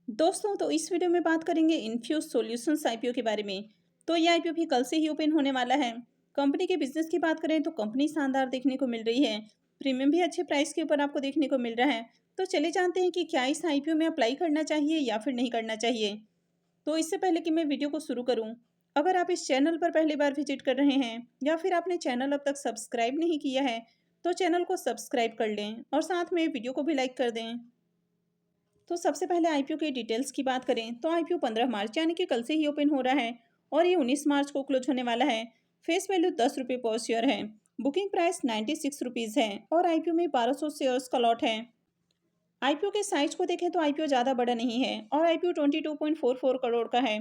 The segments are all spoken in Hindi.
दोस्तों तो इस वीडियो में बात करेंगे इन्फ्यूज सॉल्यूशंस आईपीओ के बारे में। तो ये आईपीओ भी कल से ही ओपन होने वाला है। कंपनी के बिजनेस की बात करें तो कंपनी शानदार देखने को मिल रही है। प्रीमियम भी अच्छे प्राइस के ऊपर आपको देखने को मिल रहा है। तो चले जानते हैं कि क्या इस आईपीओ में अप्लाई करना चाहिए या फिर नहीं करना चाहिए। तो इससे पहले कि मैं वीडियो को शुरू करूं, अगर आप इस चैनल पर पहली बार विजिट कर रहे हैं या फिर आपने चैनल अब तक सब्सक्राइब नहीं किया है तो चैनल को सब्सक्राइब कर लें और साथ में वीडियो को भी लाइक कर दें। तो सबसे पहले आईपीओ के डिटेल्स की बात करें तो आईपीओ 15 मार्च यानी कि कल से ही ओपन हो रहा है और ये 19 मार्च को क्लोज होने वाला है। फेस वैल्यू 10 रुपये पर शेयर है। बुकिंग प्राइस 96 रुपीज़ है और आईपीओ में 1200 शेयर्स का लॉट है। आईपीओ के साइज को देखें तो आईपीओ ज़्यादा बड़ा नहीं है और आईपीओ 22.44 करोड़ का है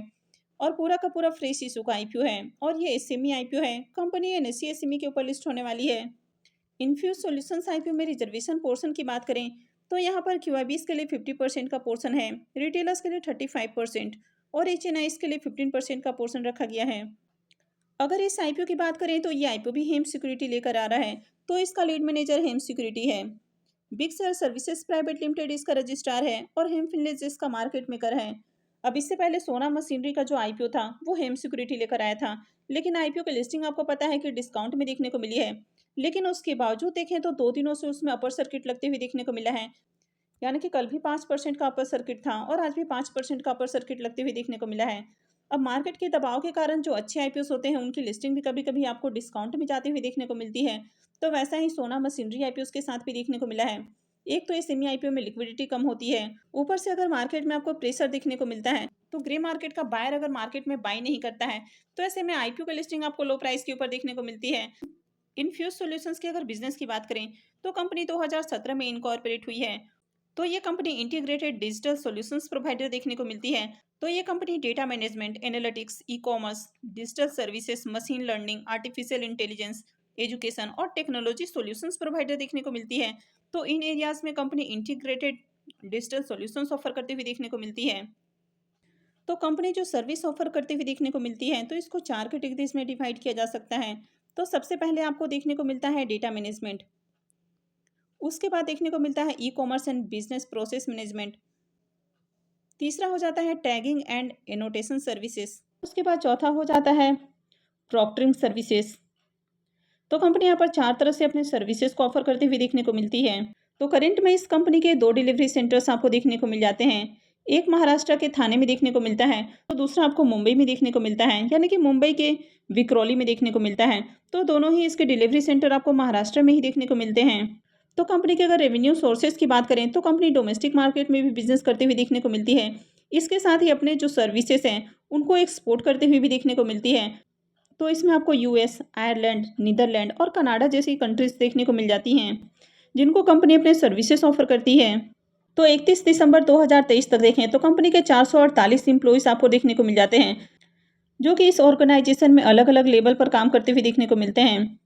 और पूरा का पूरा फ्रेश इशू का आईपीओ है और ये एसएमई आईपीओ है। कंपनी एनएसई एसएमई के ऊपर लिस्ट होने वाली है। इन्फ्यूज सॉल्यूशंस आईपीओ में रिजर्वेशन पोर्शन की बात करें तो यहाँ पर क्यूआईबीज के लिए 50% का पोर्शन है, रिटेलर्स के लिए 35% और एचएनआईज के लिए 15% का पोर्शन रखा गया है। अगर इस आईपीओ की बात करें तो ये आईपीओ भी हेम सिक्योरिटी लेकर आ रहा है। तो इसका लीड मैनेजर हेम सिक्योरिटी है। Big sir services private limited इसका रजिस्ट्रार है और हेम फिनलेज इसका मार्केट मेकर है। अब इससे पहले सोना मशीनरी का जो आईपीओ था वो हेम सिक्योरिटी लेकर आया था, लेकिन आईपीओ की लिस्टिंग आपको पता है कि डिस्काउंट में देखने को मिली है। लेकिन उसके बावजूद देखें तो 2 दिनों से उसमें अपर सर्किट लगते हुए देखने को मिला है। यानी कि कल भी 5% का अपर सर्किट था और आज भी 5% का अपर सर्किट लगते हुए देखने को मिला है। अब मार्केट के दबाव के कारण जो अच्छे आईपीओस होते हैं उनकी लिस्टिंग भी कभी कभी आपको डिस्काउंट में जाते हुए देखने को मिलती है। तो वैसा ही सोना मशीनरी आईपीओस के साथ भी देखने को मिला है। एक तो ये सेमी आईपीओ में लिक्विडिटी कम होती है, ऊपर से अगर मार्केट में आपको प्रेशर देखने को मिलता है तो ग्रे मार्केट का बायर अगर मार्केट में बाय नहीं करता है तो ऐसे में आईपीओ की लिस्टिंग आपको लो प्राइस के ऊपर देखने को मिलती है। इन्फ्यूज सॉल्यूशंस की अगर बिजनेस की बात करें तो कंपनी 2017 में इनकॉर्पोरेट हुई है। तो ये company integrated digital solutions provider देखने को मिलती है। तो ये company data management, analytics, e commerce, digital services, machine learning, artificial intelligence, education और टेक्नोलॉजी सॉल्यूशंस प्रोवाइडर देखने को मिलती है। तो इन एरियाज में company integrated digital solutions offer करते हुए देखने को मिलती है। तो कंपनी जो सर्विस ऑफर करते हुए देखने को मिलती है तो इसको 4 कैटेगरीज में डिवाइड किया जा सकता है। तो सबसे पहले आपको देखने को मिलता है डेटा मैनेजमेंट, उसके बाद देखने को मिलता है e commerce and business process management, तीसरा हो जाता है टैगिंग एंड एनोटेशन सर्विसेज, उसके बाद चौथा हो जाता है प्रॉक्टरिंग सर्विसेज। तो कंपनी यहाँ पर 4 तरह से अपने सर्विसेज को ऑफर करते हुए देखने को मिलती है। तो करंट में इस कंपनी के 2 डिलीवरी सेंटर्स आपको देखने को मिल जाते हैं। एक महाराष्ट्र के थाने में देखने को मिलता है तो दूसरा आपको मुंबई में देखने को मिलता है, यानी कि मुंबई के विक्रोली में देखने को मिलता है। तो दोनों ही इसके डिलीवरी सेंटर आपको महाराष्ट्र में ही देखने को मिलते हैं। तो कंपनी के अगर रेवेन्यू सोर्सेज की बात करें तो कंपनी डोमेस्टिक मार्केट में भी बिजनेस करते हुए देखने को मिलती है। इसके साथ ही अपने जो सर्विसेज हैं उनको एक्सपोर्ट करते हुए भी देखने को मिलती है। तो इसमें आपको यूएस, आयरलैंड, नीदरलैंड और कनाडा जैसी कंट्रीज देखने को मिल जाती हैं जिनको कंपनी अपने सर्विसेज ऑफर करती है। तो 31 दिसंबर 2023 तक देखें तो कंपनी के 448 एम्प्लॉइज आपको देखने को मिल जाते हैं जो कि इस ऑर्गेनाइजेशन में अलग अलग लेवल पर काम करते हुए देखने को मिलते हैं।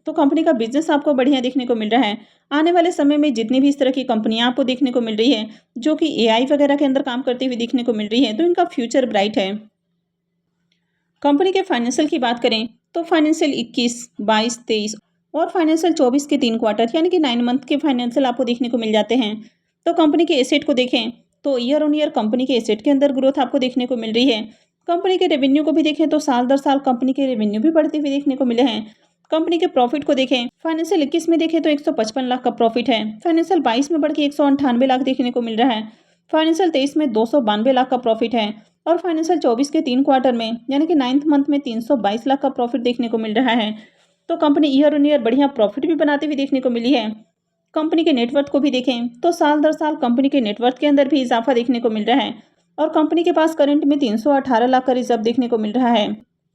तो कंपनी का बिजनेस आपको बढ़िया देखने को मिल रहा है। आने वाले समय में जितनी भी इस तरह की कंपनियां आपको देखने को मिल रही है जो कि एआई वगैरह के अंदर काम करती हुई देखने को मिल रही है तो इनका फ्यूचर ब्राइट है। कंपनी के फाइनेंशियल की बात करें तो फाइनेंशियल 21, 22, 23 और फाइनेंशियल 24 के 3 क्वार्टर यानी कि 9 मंथ के फाइनेंशियल आपको देखने को मिल जाते हैं। तो कंपनी के एसेट को देखें तो ईयर ऑन ईयर कंपनी के एसेट के अंदर ग्रोथ आपको देखने को मिल रही है। कंपनी के रेवेन्यू को भी देखें तो साल दर साल कंपनी के रेवेन्यू भी बढ़ते हुए देखने को मिले हैं। कंपनी के प्रॉफिट को देखें, फाइनेंशियल 21 में देखें तो 155 लाख का प्रॉफिट है, फाइनेंशियल 22 में बढ़ के 198 लाख देखने को मिल रहा है, फाइनेंशियल 23 में 292 लाख का प्रॉफिट है और फाइनेंशियल 24 के 3 क्वार्टर में यानी कि 9th मंथ में 322 लाख का प्रॉफिट देखने को मिल रहा है। तो कंपनी ईयर ऑन ईयर बढ़िया प्रॉफिट भी बनाते हुए देखने को मिली है। कंपनी के नेटवर्थ को भी देखें तो साल दर साल कंपनी के नेटवर्थ के अंदर भी इजाफा देखने को मिल रहा है और कंपनी के पास करंट में 318 लाख का रिजर्व देखने को मिल रहा है।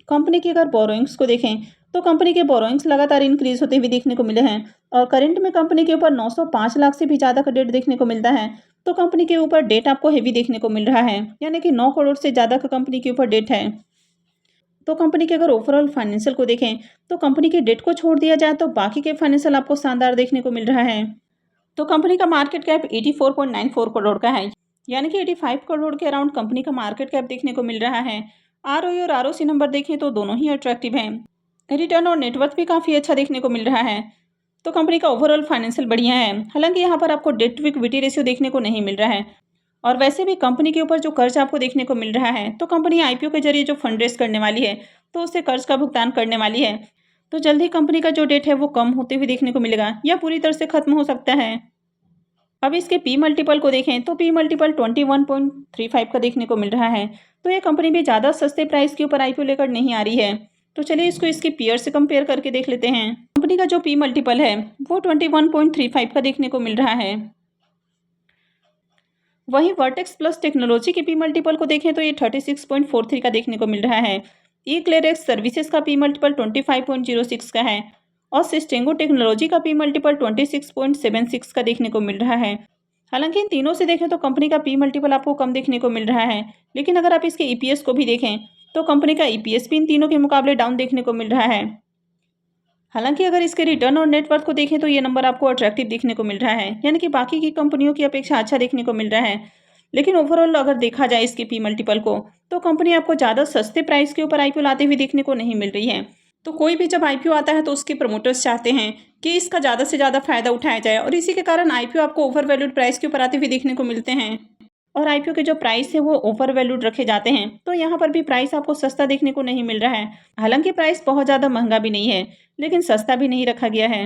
कंपनी की अगर बोरोइंग्स को देखें तो कंपनी के बोरोइंग्स लगातार इंक्रीज होते हुए देखने को मिले हैं और करंट में कंपनी के ऊपर 905 लाख से भी ज़्यादा का डेट देखने को मिलता है। तो कंपनी के ऊपर डेट आपको हेवी देखने को मिल रहा है, यानी कि 9 करोड़ से ज़्यादा का कंपनी के ऊपर डेट है। तो कंपनी के अगर ओवरऑल फाइनेंशियल को देखें तो कंपनी के डेट को छोड़ दिया जाए तो बाकी के फाइनेंशियल आपको शानदार देखने को मिल रहा है। तो कंपनी का मार्केट कैप 84.94 करोड़ का है, यानी कि 85 करोड़ के अराउंड कंपनी का मार्केट कैप देखने को मिल रहा है। आरओई और आरओसी नंबर देखें तो दोनों ही अट्रैक्टिव हैं। रिटर्न और नेटवर्थ भी काफ़ी अच्छा देखने को मिल रहा है। तो कंपनी का ओवरऑल फाइनेंशियल बढ़िया है, हालांकि यहाँ पर आपको डेट टू इक्विटी रेशियो देखने को नहीं मिल रहा है और वैसे भी कंपनी के ऊपर जो कर्ज आपको देखने को मिल रहा है, तो कंपनी आईपीओ के जरिए जो फंड रेज करने वाली है, तो उससे कर्ज का भुगतान करने वाली है। तो जल्द ही कंपनी का जो डेट है वो कम होते हुए देखने को मिलेगा या पूरी तरह से खत्म हो सकता है। अब इसके पी मल्टीपल को देखें तो पी मल्टीपल 21.35 का देखने को मिल रहा है। तो ये कंपनी भी ज़्यादा सस्ते प्राइस के ऊपर आईपीओ लेकर नहीं आ रही है। तो चलिए इसको इसकी पीयर से कंपेयर करके देख लेते हैं। कंपनी का जो पी मल्टीपल है वो 21.35 का देखने को मिल रहा है। वहीं वर्टेक्स प्लस टेक्नोलॉजी के पी मल्टीपल को देखें तो ये 36.43 का देखने को मिल रहा है। ई क्लेरेक्स सर्विसेज का पी मल्टीपल 25.06 का है और सिस्टेंगो टेक्नोलॉजी का पी मल्टीपल 26.76 का देखने को मिल रहा है। हालांकि इन तीनों से देखें तो कंपनी का पी मल्टीपल आपको कम देखने को मिल रहा है, लेकिन अगर आप इसके ईपीएस को भी देखें तो कंपनी का ईपीएस भी इन तीनों के मुकाबले डाउन देखने को मिल रहा है। हालांकि अगर इसके रिटर्न और नेटवर्थ को देखें तो ये नंबर आपको अट्रैक्टिव देखने को मिल रहा है, यानी कि बाकी की कंपनियों की अपेक्षा अच्छा देखने को मिल रहा है। लेकिन ओवरऑल अगर देखा जाए इसके पी मल्टीपल को, तो कंपनी आपको ज़्यादा सस्ते प्राइस के ऊपर आईपीओ लाते हुए देखने को नहीं मिल रही है। तो कोई भी जब आईपीओ आता है तो उसके प्रमोटर्स चाहते हैं कि इसका ज़्यादा से ज़्यादा फायदा उठाया जाए और इसी के कारण आईपीओ आपको ओवर वैल्यूड प्राइस के ऊपर आते हुए देखने को मिलते हैं और आईपीओ के जो प्राइस है वो ओवर वैल्यूड रखे जाते हैं। तो यहाँ पर भी प्राइस आपको सस्ता देखने को नहीं मिल रहा है। हालांकि प्राइस बहुत ज़्यादा महंगा भी नहीं है, लेकिन सस्ता भी नहीं रखा गया है।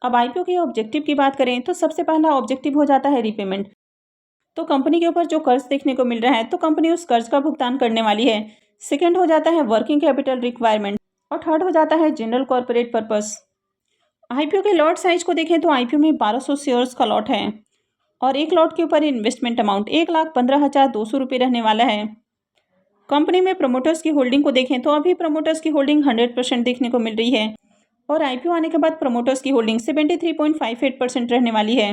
अब आईपीओ के ऑब्जेक्टिव की बात करें तो सबसे पहला ऑब्जेक्टिव हो जाता है रीपेमेंट। तो कंपनी के ऊपर जो कर्ज देखने को मिल रहा है तो कंपनी उस कर्ज का भुगतान करने वाली है। सेकेंड हो जाता है वर्किंग कैपिटल रिक्वायरमेंट और थर्ड हो जाता है जनरल कॉर्पोरेट पर्पस। आईपीओ के लॉट साइज को देखें तो आईपीओ में 1200 शेयर्स का लॉट है और एक लॉट के ऊपर इन्वेस्टमेंट अमाउंट 1,15,200 रुपये रहने वाला है। कंपनी में प्रमोटर्स की होल्डिंग को देखें तो अभी प्रमोटर्स की होल्डिंग 100% देखने को मिल रही है और आईपीओ आने के बाद प्रमोटर्स की होल्डिंग 73.58% रहने वाली है।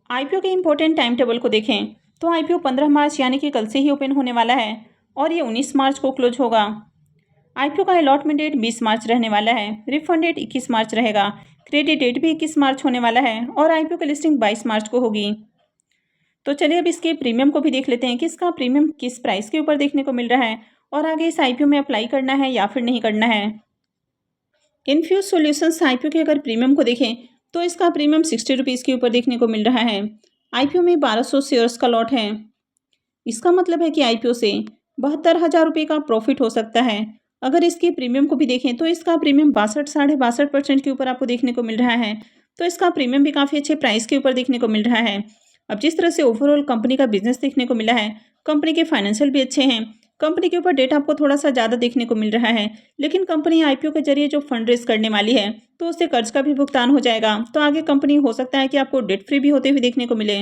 आईपीओ के इंपॉर्टेंट टाइम टेबल को देखें तो आईपीओ 15 मार्च यानी कि कल से ही ओपन होने वाला है और ये 19 मार्च को क्लोज होगा। आईपीओ का अलॉटमेंट डेट 20 मार्च रहने वाला है। रिफंड डेट 21 मार्च रहेगा। क्रेडिट डेट भी 21 मार्च होने वाला है और आईपीओ की लिस्टिंग 22 मार्च को होगी। तो चलिए अब इसके प्रीमियम को भी देख लेते हैं कि इसका प्रीमियम किस प्राइस के ऊपर देखने को मिल रहा है और आगे इस आईपीओ में अप्लाई करना है या फिर नहीं करना है। इनफ्यूज सॉल्यूशंस आईपीओ के अगर प्रीमियम को देखें तो इसका प्रीमियम 60 रुपीज़ के ऊपर देखने को मिल रहा है। आईपीओ में 1200 शेयर्स का लॉट है। इसका मतलब है कि आईपीओ से 72,000 रुपये का प्रॉफिट हो सकता है। अगर इसके प्रीमियम को भी देखें तो इसका प्रीमियम 62-62.5% के ऊपर आपको देखने को मिल रहा है। तो इसका प्रीमियम भी काफ़ी अच्छे प्राइस के ऊपर देखने को मिल रहा है। अब जिस तरह से ओवरऑल कंपनी का बिजनेस देखने को मिला है, कंपनी के फाइनेंशियल भी अच्छे हैं। कंपनी के ऊपर डेटा आपको थोड़ा सा ज़्यादा देखने को मिल रहा है, लेकिन कंपनी आईपीओ के जरिए जो फंड रेज करने वाली है तो उससे कर्ज का भी भुगतान हो जाएगा। तो आगे कंपनी हो सकता है कि आपको डेट फ्री भी होते हुए देखने को मिले।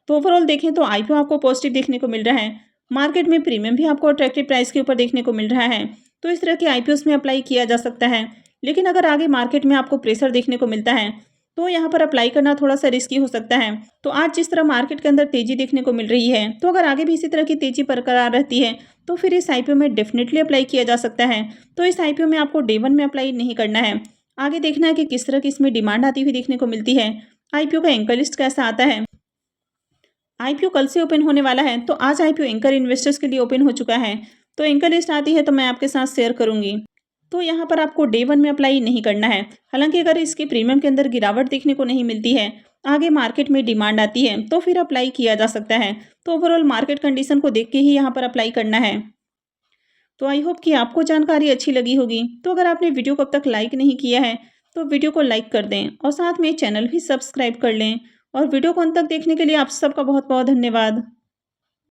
तो ओवरऑल देखें तो आईपीओ आपको पॉजिटिव देखने को मिल रहा है। मार्केट में प्रीमियम भी आपको अट्रैक्टिव प्राइस के ऊपर देखने को मिल रहा है। तो इस तरह के आईपीओस में अप्लाई किया जा सकता है। लेकिन अगर आगे मार्केट में आपको प्रेशर देखने को मिलता है तो यहाँ पर अप्लाई करना थोड़ा सा रिस्की हो सकता है। तो आज जिस तरह मार्केट के अंदर तेजी देखने को मिल रही है, तो अगर आगे भी इसी तरह की तेजी बरकरार रहती है तो फिर इस आईपीओ में डेफिनेटली अप्लाई किया जा सकता है। तो इस आईपीओ में आपको डे 1 में अप्लाई नहीं करना है। आगे देखना है कि किस तरह की इसमें डिमांड आती हुई देखने को मिलती है। आईपीओ का एंकर लिस्ट कैसा आता है। आईपीओ कल से ओपन होने वाला है, तो आज आईपीओ एंकर इन्वेस्टर्स के लिए ओपन हो चुका है। तो एंकर लिस्ट आती है तो मैं आपके साथ शेयर करूंगी। तो यहाँ पर आपको डे 1 में अप्लाई नहीं करना है। हालांकि अगर इसके प्रीमियम के अंदर गिरावट देखने को नहीं मिलती है, आगे मार्केट में डिमांड आती है तो फिर अप्लाई किया जा सकता है। तो ओवरऑल मार्केट कंडीशन को देख के ही यहाँ पर अप्लाई करना है। तो आई होप कि आपको जानकारी अच्छी लगी होगी। तो अगर आपने वीडियो को अब तक लाइक नहीं किया है तो वीडियो को लाइक कर दें और साथ में चैनल भी सब्सक्राइब कर लें। और वीडियो को अंत तक देखने के लिए आप सबका बहुत बहुत धन्यवाद।